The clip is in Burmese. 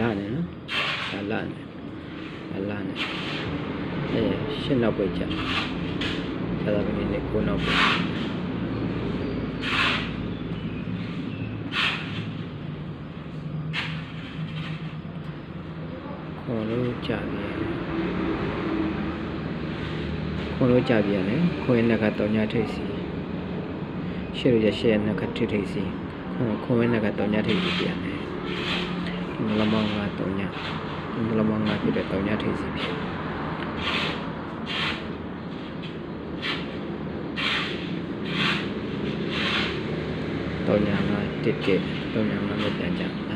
လာနေနော်ဒါလာနေရှင်းနောက်ပိတ်ချသာသာပင်နဲ့ကိုနောက်ပိတ်ခေါ်လို့ကြပြန်လေခွင်းနဲ့ကတော့ညထိတ်စီရှေ့ရရှေ့နဲ့ကထိတ်စီခွင်းနဲ့ကတော့ညထိတ်စီပြန်လေဒီလမောင်းကတော့ညဒီလမောင်းကပြတဲ့တော့ညထိတ်စီပြန်တော့ညကတစ်တော့ညကမပြန်ကြ